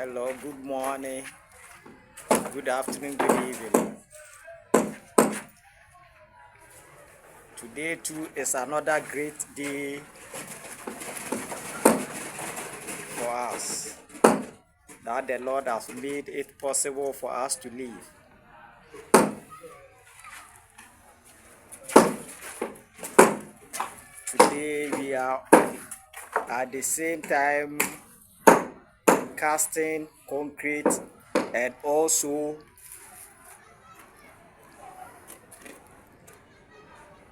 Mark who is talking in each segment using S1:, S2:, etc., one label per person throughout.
S1: Hello, good morning, good afternoon, good evening. Today too is another great day for us that the Lord has made it possible for us to live. Today we are at the same time casting concrete and also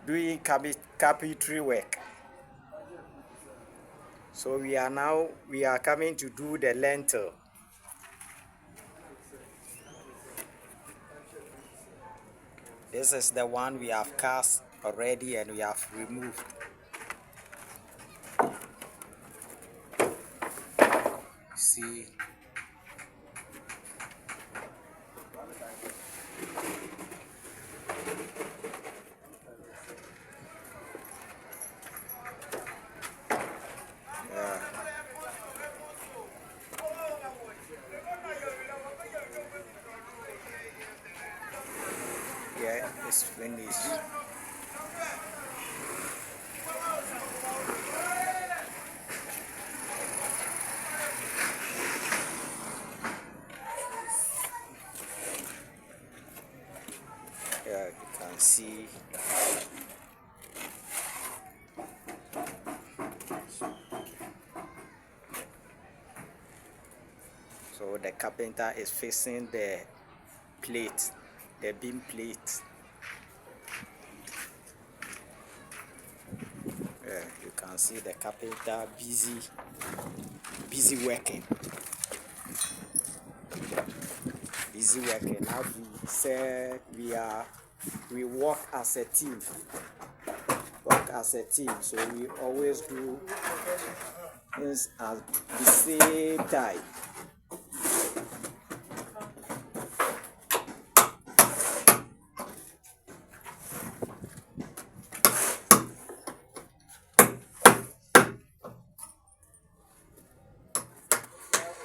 S1: doing carpentry work. So we are coming to do the lintel. This is the one we have cast already and we have removed. See, yeah, it's finished. Yeah, you can see. So the carpenter is fixing the plate, the beam plate. Yeah, you can see the carpenter busy working. Busy working. As we said, we work as a team. Work as a team. So we always do things at the same time.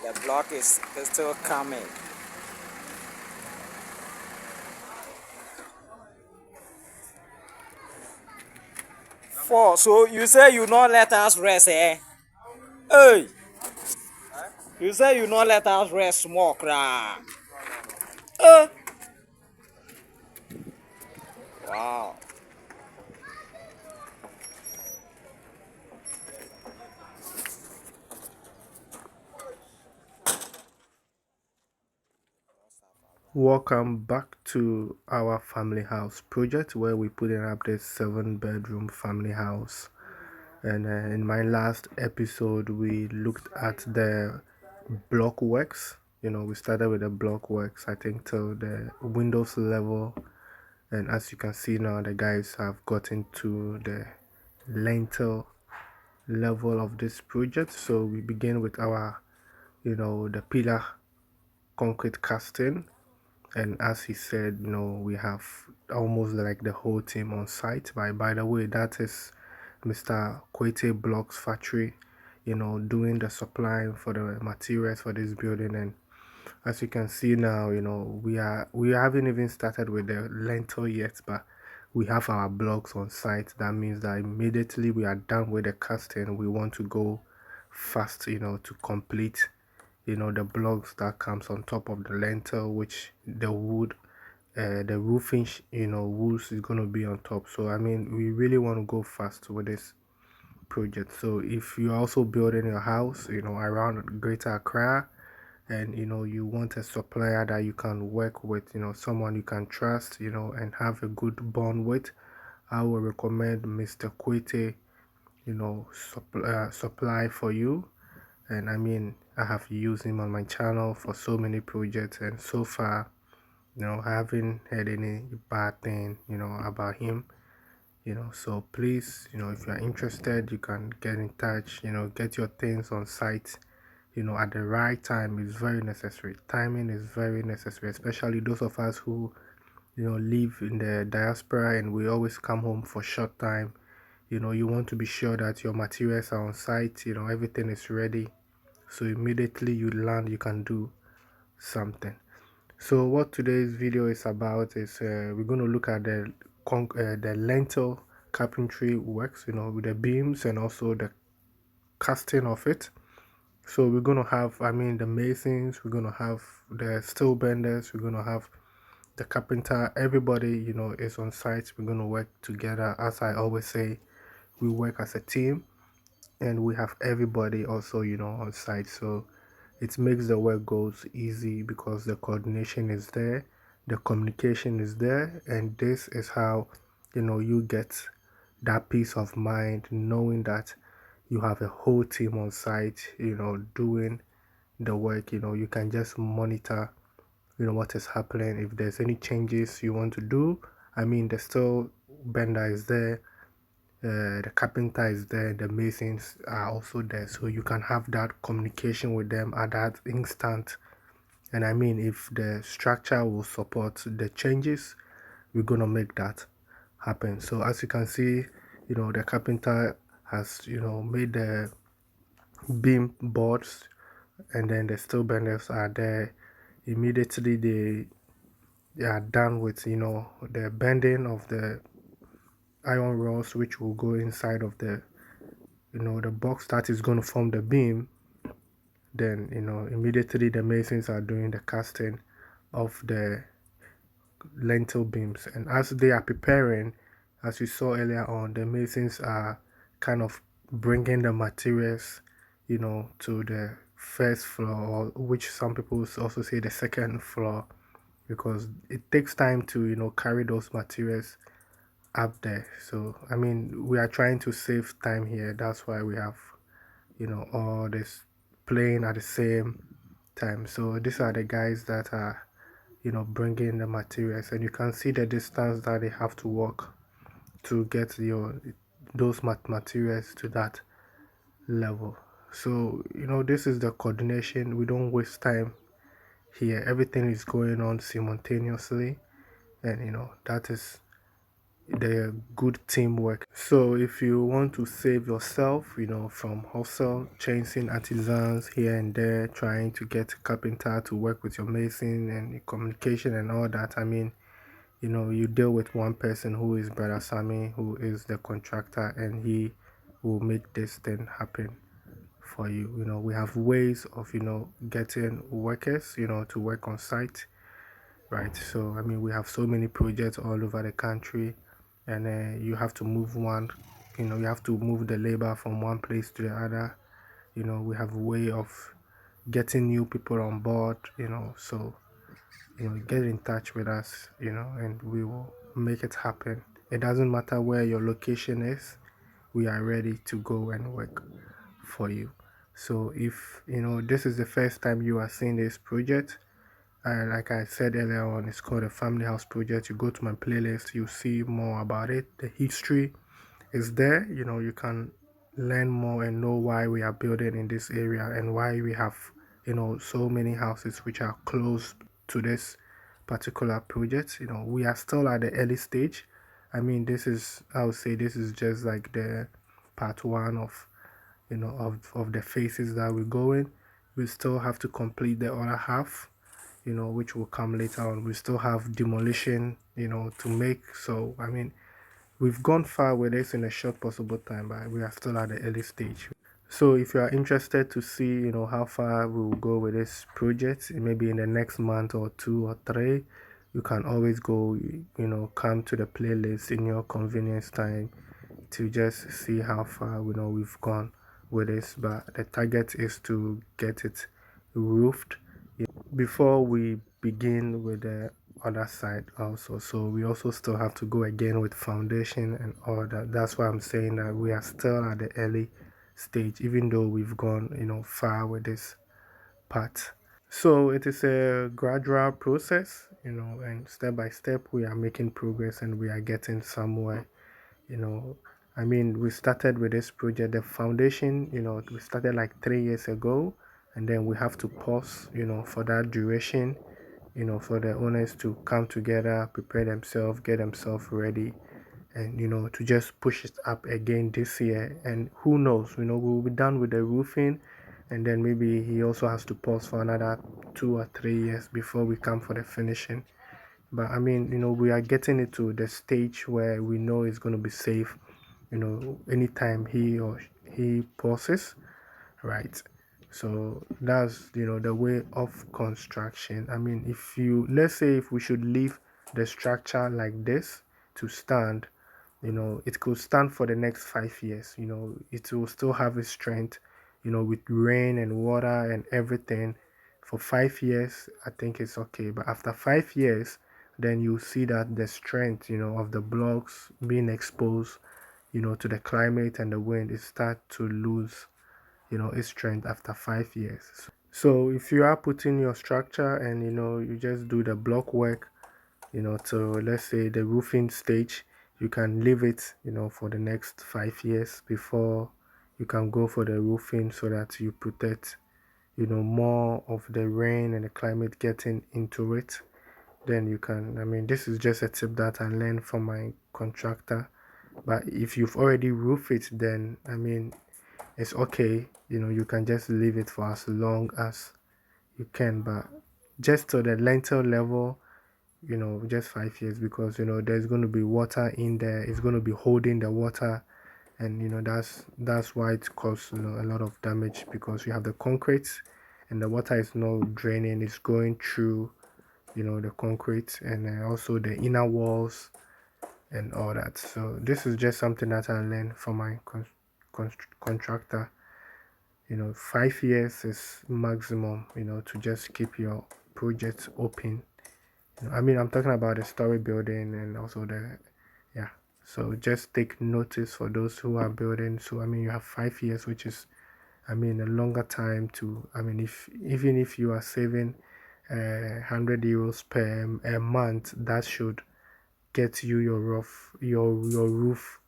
S1: The block is still coming. So you say you not let us rest, eh? Hey! You say you not let us rest small, crap. Wow.
S2: Welcome back to our family house project where we putting up this 7-bedroom family house. And in my last episode, we looked at the block works. We started with the block works, I think, till the windows level. And as you can see now, the guys have gotten to the lintel level of this project. So we begin with our, the pillar concrete casting. And as he said, we have almost like the whole team on site. By the way, that is Mr. Kwete Blocks Factory, doing the supplying for the materials for this building. And as you can see now, we haven't even started with the lintel yet, but we have our blocks on site. That means that immediately we are done with the casting, we want to go fast, to complete the blocks that comes on top of the lintel, which the wood, the roofing woods is going to be on top. So I mean, we really want to go fast with this project. So if you're also building your house around Greater Accra, and you want a supplier that you can work with, someone you can trust, and have a good bond with, I will recommend Mr. Kwete supply for you. And I mean, I have used him on my channel for so many projects, and so far I haven't heard any bad thing about him. So please, if you are interested, you can get in touch, get your things on site at the right time. Is very necessary. Timing is very necessary, especially those of us who live in the diaspora and we always come home for short time. You want to be sure that your materials are on site, everything is ready So immediately you land, you can do something. So what today's video is about is we're going to look at the lintel carpentry works, with the beams and also the casting of it. So we're going to have, the masons, we're going to have the steel benders, we're going to have the carpenter. Everybody, is on site. We're going to work together. As I always say, we work as a team, and we have everybody also, on site. So it makes the work goes easy because the coordination is there, the communication is there, and this is how, you get that peace of mind knowing that you have a whole team on site, doing the work. You can just monitor, what is happening. If there's any changes you want to do, the steel bender is there, the carpenter is there, the masons are also there, so you can have that communication with them at that instant. And if the structure will support the changes, we're gonna make that happen. So as you can see, the carpenter has made the beam boards, and then the steel benders are there. Immediately they are done with the bending of the iron rods, which will go inside of the box that is going to form the beam. Then immediately the masons are doing the casting of the lintel beams, and as they are preparing, as you saw earlier on, the masons are kind of bringing the materials to the first floor, or which some people also say the second floor, because it takes time to carry those materials up there. So we are trying to save time here. That's why we have all this playing at the same time. So these are the guys that are bringing the materials, and you can see the distance that they have to walk to get those materials to that level. So this is the coordination. We don't waste time here. Everything is going on simultaneously, and that is the good teamwork. So if you want to save yourself, from hustle, chasing artisans here and there, trying to get a carpenter to work with your mason and communication and all that, you deal with one person, who is Brother Sammy, who is the contractor, and he will make this thing happen for you. We have ways of getting workers to work on site, right? So we have so many projects all over the country, and you have to move you have to move the labor from one place to the other. We have a way of getting new people on board, so get in touch with us, and we will make it happen. It doesn't matter where your location is, we are ready to go and work for you. So if this is the first time you are seeing this project, like I said earlier on, it's called a family house project. You go to my playlist, you see more about it. The history is there. You can learn more and know why we are building in this area, and why we have so many houses which are close to this particular project. We are still at the early stage. This is, I would say, this is just like the part one of of the phases that we're going. We still have to complete the other half, which will come later on. We still have demolition, to make. So we've gone far with this in a short possible time, but we are still at the early stage. So if you are interested to see, how far we will go with this project, maybe in the next month or 2 or 3, you can always go, come to the playlist in your convenience time to just see how far we've gone with this. But the target is to get it roofed before we begin with the other side also. So we also still have to go again with foundation and all that. That's why I'm saying that we are still at the early stage, even though we've gone far with this part. So it is a gradual process, and step by step we are making progress, and we are getting somewhere. you know we started with this project, the foundation, we started like 3 years ago, and then we have to pause for that duration, for the owners to come together, prepare themselves, get themselves ready, and to just push it up again this year. And who knows, we'll be done with the roofing and then maybe he also has to pause for another 2 or 3 years before we come for the finishing. But I mean, we are getting it to the stage where we know it's going to be safe, anytime he pauses, right? So that's the way of construction. I mean, if you let's say if we should leave the structure like this to stand, it could stand for the next 5 years. It will still have its strength, with rain and water and everything. For 5 years, I think it's okay. But after 5 years, then you see that the strength, of the blocks being exposed, to the climate and the wind, it start to lose, its strength after 5 years. So if you are putting your structure and you just do the block work, to let's say the roofing stage, you can leave it, for the next 5 years before you can go for the roofing, so that you protect, more of the rain and the climate getting into it. Then you can, I mean, this is just a tip that I learned from my contractor. But if you've already roofed it, then I mean, it's okay, you can just leave it for as long as you can. But just to the lintel level, just 5 years, because there's going to be water in there, it's going to be holding the water, and that's why it causes a lot of damage, because you have the concrete and the water is not draining, it's going through the concrete, and also the inner walls and all that. So this is just something that I learned from my contractor. 5 years is maximum, to just keep your project open. I mean, I'm talking about the story building and also yeah. So just take notice for those who are building. So I mean, you have 5 years, which is, I mean, a longer time to. I mean, if even if you are saving, 100 euros per a month, that should get you your roof,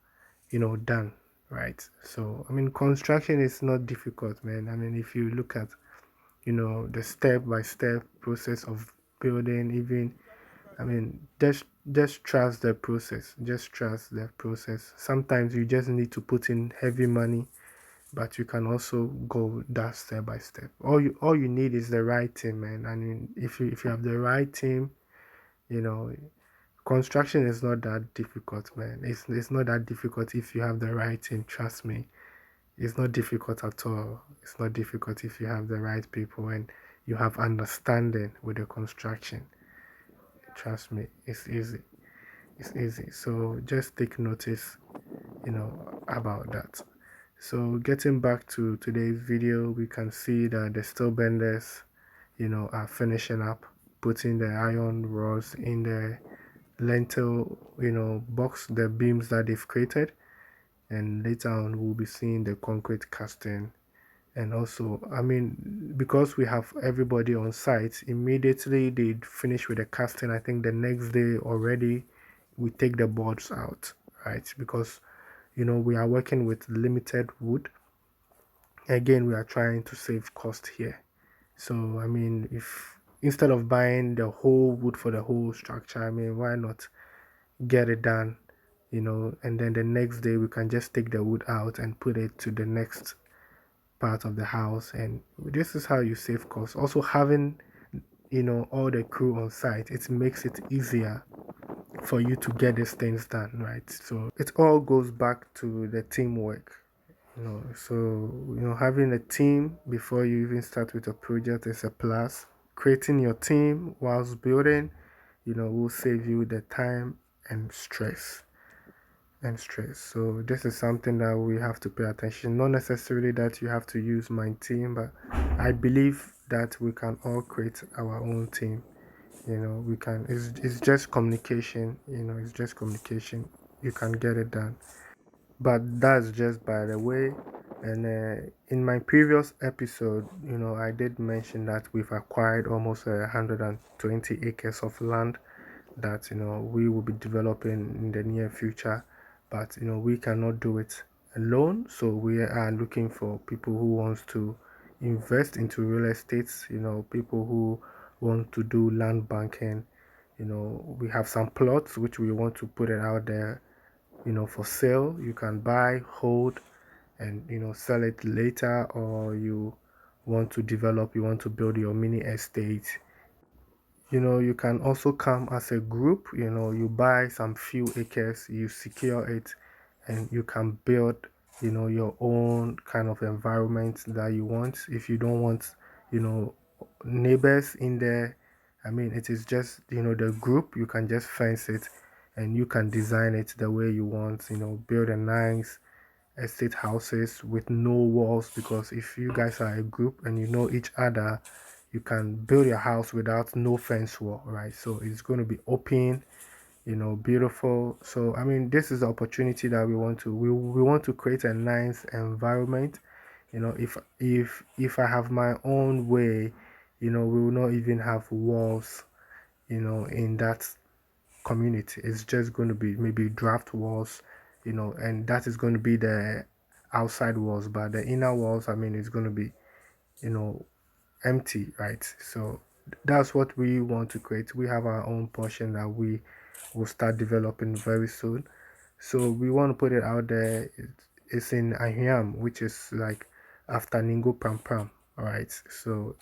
S2: done, right? So I mean, construction is not difficult, man. I mean, if you look at the step by step process of building, even, I mean, just trust the process. Just trust the process. Sometimes you just need to put in heavy money, but you can also go that step by step. All you need is the right team, man. I mean, if you have the right team, you know, construction is not that difficult, man. It's not that difficult if you have the right team. Trust me, it's not difficult at all. It's not difficult if you have the right people and you have understanding with the construction. Trust me, it's easy. It's easy. So just take notice, about that. So getting back to today's video, we can see that the steel benders, are finishing up, putting the iron rods in the lintel, box, the beams that they've created, and later on we'll be seeing the concrete casting. And also, I mean, because we have everybody on site, immediately they finish with the casting. I think the next day already we take the boards out, right? Because we are working with limited wood. Again, we are trying to save cost here. So I mean, if instead of buying the whole wood for the whole structure, I mean, why not get it done, and then the next day we can just take the wood out and put it to the next part of the house. And this is how you save costs. Also, having all the crew on site, it makes it easier for you to get these things done, right? So it all goes back to the teamwork. So having a team before you even start with a project is a plus. Creating your team whilst building, will save you the time and stress. So this is something that we have to pay attention. Not necessarily that you have to use my team, but I believe that we can all create our own team. We can. It's just communication. It's just communication. You can get it done. But that's just by the way. And in my previous episode, I did mention that we've acquired almost 120 acres of land that we will be developing in the near future. But we cannot do it alone, so we are looking for people who wants to invest into real estate, people who want to do land banking. We have some plots which we want to put it out there, for sale. You can buy, hold, and sell it later, or you want to develop, you want to build your mini estate. You can also come as a group. You buy some few acres, you secure it, and you can build, your own kind of environment that you want. If you don't want, you know, neighbors in there, I mean, it is just, the group, you can just fence it and you can design it the way you want, build a nice estate houses with no walls, because if you guys are a group and you know each other, you can build your house without no fence wall, right? So it's going to be open, beautiful. So I mean, this is the opportunity that we want to create a nice environment. If I have my own way, we will not even have walls, in that community. It's just going to be maybe draft walls, and that is going to be the outside walls, but the inner walls, I mean, it's going to be, you know, empty, right? So that's what we want to create. We have our own portion that we will start developing very soon. So we want to put it out there. It's in Ahiam, which is like after Ningo Pram Pram. All right. So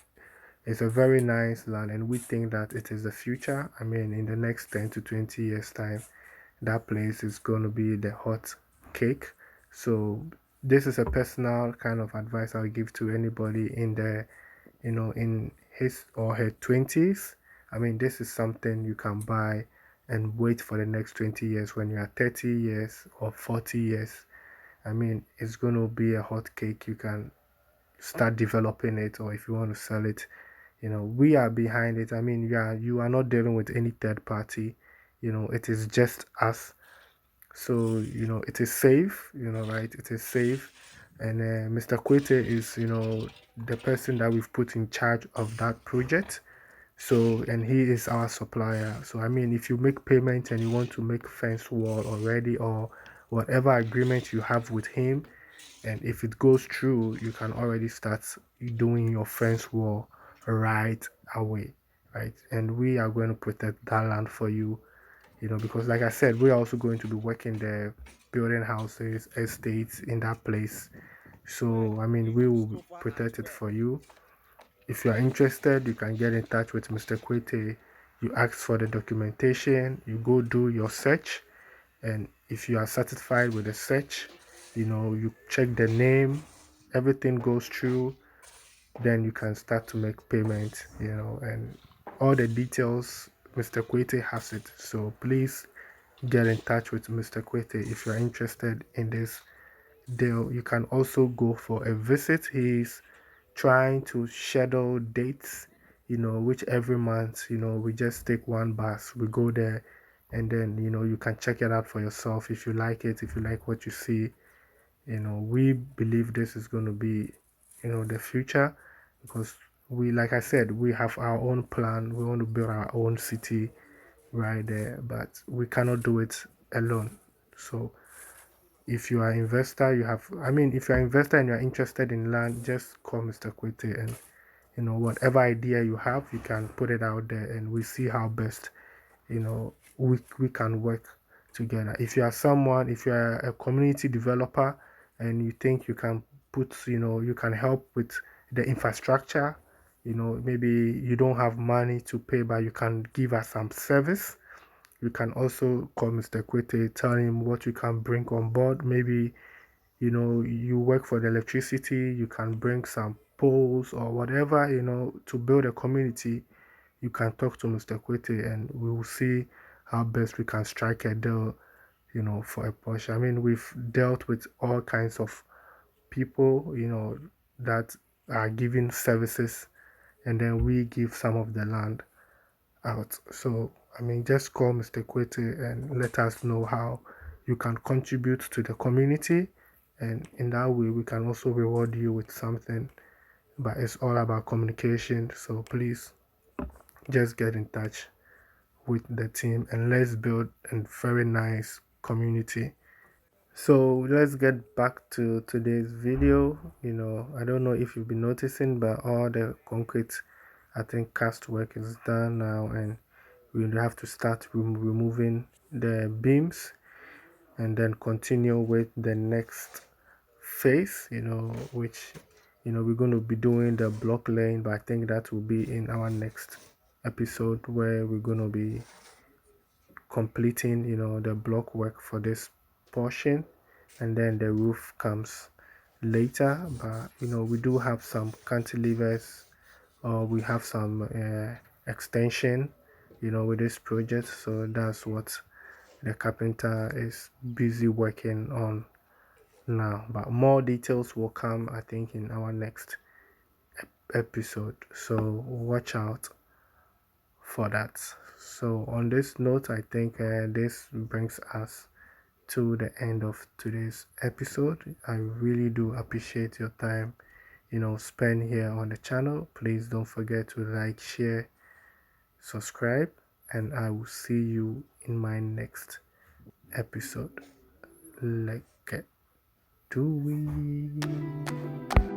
S2: it's a very nice land, and we think that it is the future. I mean, in the next 10 to 20 years' time, that place is going to be the hot cake. So this is a personal kind of advice I'll give to anybody in the, in his or her 20s. I mean, this is something you can buy and wait for the next 20 years. When you are 30 years or 40 years, I mean, it's going to be a hot cake. You can start developing it, or if you want to sell it, we are behind it. I mean, you are not dealing with any third party. It is just us. So it is safe, right? It is safe. And Mr. Kwete is, the person that we've put in charge of that project. So, and he is our supplier. So I mean, if you make payment and you want to make fence wall already, or whatever agreement you have with him, and if it goes through, you can already start doing your fence wall right away, right? And we are going to protect that land for you, because like I said, we're also going to be working there, building houses, estates in that place. So I mean, we will protect it for you. If you are interested, you can get in touch with Mr. Kwete. You ask for the documentation, you go do your search, and if you are satisfied with the search, you check the name, everything goes through, then you can start to make payment, and all the details, Mr. Kwete has it. So please get in touch with Mr. Kwete if you're interested in this deal. You can also go for a visit. He's trying to schedule dates, which every month, we just take one bus, we go there, and then, you can check it out for yourself if you like it, if you like what you see. We believe this is going to be, the future, because like I said, we have our own plan. We want to build our own city right there, but we cannot do it alone. So if you are an investor, if you're an investor and you're interested in land, just call Mr. Kwete, and whatever idea you have, you can put it out there, and we see how best, we can work together. If you're a community developer and you think you can you can help with the infrastructure, maybe you don't have money to pay, but you can give us some service. You can also call Mr. Kwete, tell him what you can bring on board. Maybe, you work for the electricity, you can bring some poles or whatever, to build a community. You can talk to Mr. Kwete, and we will see how best we can strike a deal, for a portion. I mean, we've dealt with all kinds of people, that are giving services, and then we give some of the land out. So, I mean, just call Mr. Kwete and let us know how you can contribute to the community. And in that way, we can also reward you with something. But it's all about communication. So please just get in touch with the team, and let's build a very nice community. So let's get back to today's video. I don't know if you've been noticing, but all the concrete, I think, cast work is done now, and we have to start removing the beams, and then continue with the next phase, which we're going to be doing the block laying, but I think that will be in our next episode, where we're going to be completing the block work for this portion, and then the roof comes later. But we do have some cantilevers, or we have some extension with this project, so that's what the carpenter is busy working on now. But more details will come, I think, in our next episode, so watch out for that. So on this note, I think this brings us to the end of today's episode. I really do appreciate your time spent here on the channel. Please don't forget to like, share, subscribe, and I will see you in my next episode. Let's get to it.